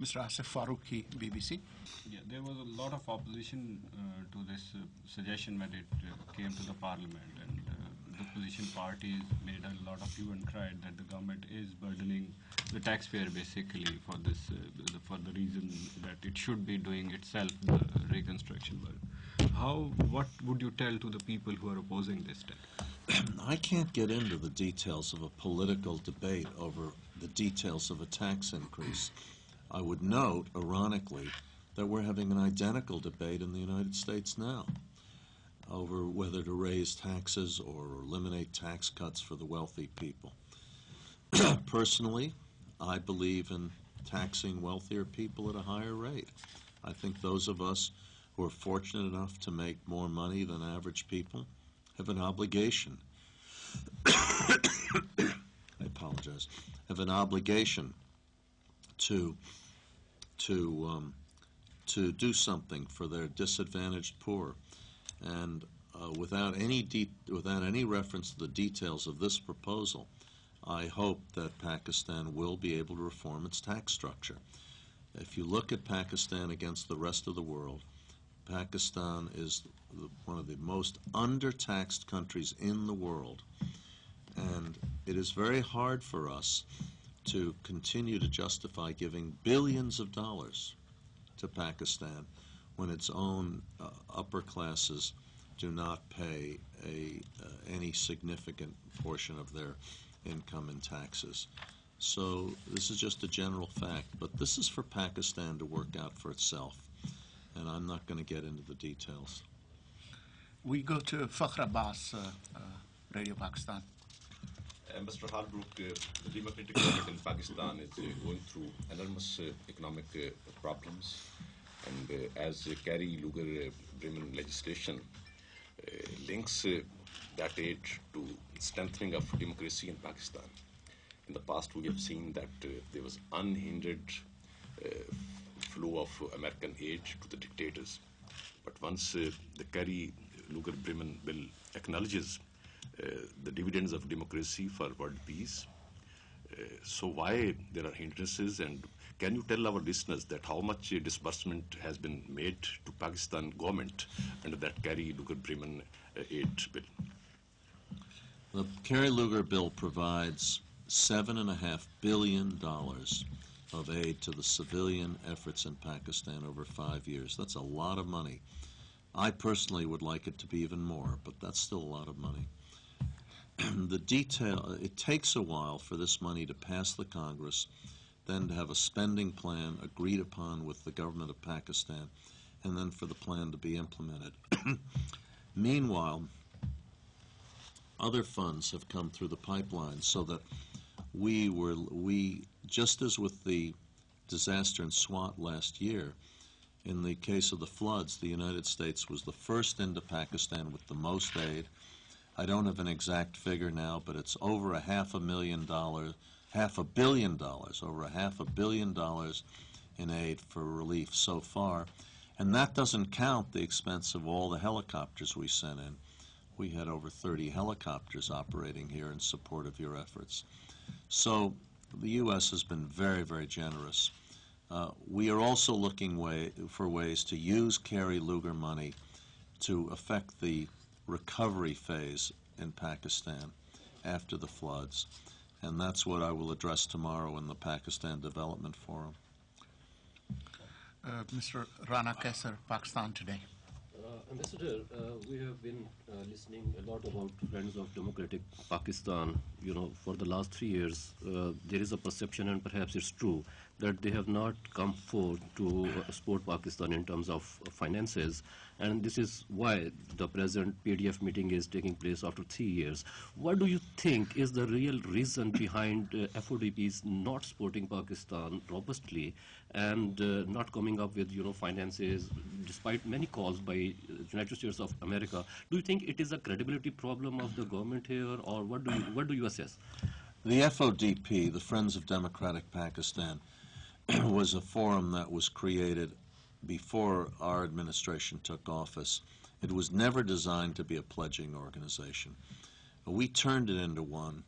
Mr. Asif Farooqi, BBC. Yeah, there was a lot of opposition to this suggestion when it came to the parliament, and the opposition parties made a lot of hue and cry that the government is burdening the taxpayer basically for this, for the reason that it should be doing itself the reconstruction work. What would you tell to the people who are opposing this tax? I can't get into the details of a political debate over the details of a tax increase. I would note, ironically, that we're having an identical debate in the United States now over whether to raise taxes or eliminate tax cuts for the wealthy people. Personally, I believe in taxing wealthier people at a higher rate. I think those of us who are fortunate enough to make more money than average people have an obligation I apologize, have an obligation to do something for their disadvantaged poor. And without any reference to the details of this proposal, I hope that Pakistan will be able to reform its tax structure. If you look at Pakistan against the rest of the world, Pakistan is one of the most undertaxed countries in the world. And it is very hard for us to continue to justify giving billions of dollars to Pakistan when its own upper classes do not pay any significant portion of their income in taxes. So this is just a general fact, but this is for Pakistan to work out for itself, and I'm not going to get into the details. We go to Fakhr Abbas, Radio Pakistan. Mr. Holbrook, the democratic government in Pakistan is going through enormous economic problems, and as Kerry Lugar-Bremen legislation links that aid to strengthening of democracy in Pakistan. In the past, we have seen that there was unhindered flow of American aid to the dictators. But once the Kerry Lugar-Bremen bill acknowledges the dividends of democracy for world peace, so why there are hindrances, and can you tell our listeners that how much disbursement has been made to Pakistan government under that Kerry Lugar-Bremen aid bill? The Kerry Lugar bill provides $7.5 billion of aid to the civilian efforts in Pakistan over 5 years. That's a lot of money. I personally would like it to be even more, but that's still a lot of money. It takes a while for this money to pass the Congress, then to have a spending plan agreed upon with the government of Pakistan, and then for the plan to be implemented. Meanwhile, other funds have come through the pipeline so that we just as with the disaster in Swat last year, in the case of the floods, the United States was the first into Pakistan with the most aid. I don't have an exact figure now, but it's over over $500 million in aid for relief so far. And that doesn't count the expense of all the helicopters we sent in. We had over 30 helicopters operating here in support of your efforts. So the U.S. has been very, very generous. We are also looking for ways to use Kerry Lugar money to affect the recovery phase in Pakistan after the floods. And that's what I will address tomorrow in the Pakistan Development Forum. Mr. Rana Kaisar, Pakistan Today. Ambassador, we have been listening a lot about Friends of Democratic Pakistan. You know, for the last 3 years, there is a perception, and perhaps it's true, that they have not come forward to support Pakistan in terms of finances. And this is why the present PDF meeting is taking place after 3 years. What do you think is the real reason behind FODP's not supporting Pakistan robustly and not coming up with, finances, despite many calls by United States of America? Do you think it is a credibility problem of the government here, or what do you assess? The FODP, the Friends of Democratic Pakistan, was a forum that was created before our administration took office. It was never designed to be a pledging organization. We turned it into one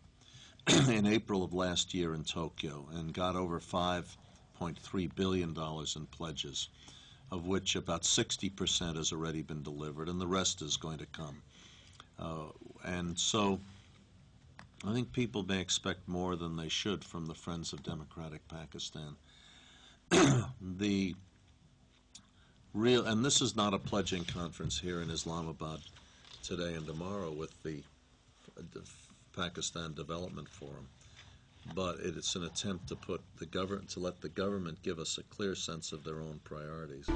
in April of last year in Tokyo and got over $5.5 $1.3 billion in pledges, of which about 60% has already been delivered, and the rest is going to come. And so I think people may expect more than they should from the Friends of Democratic Pakistan. And this is not a pledging conference here in Islamabad today and tomorrow with the Pakistan Development Forum, but it's an attempt to let the government give us a clear sense of their own priorities.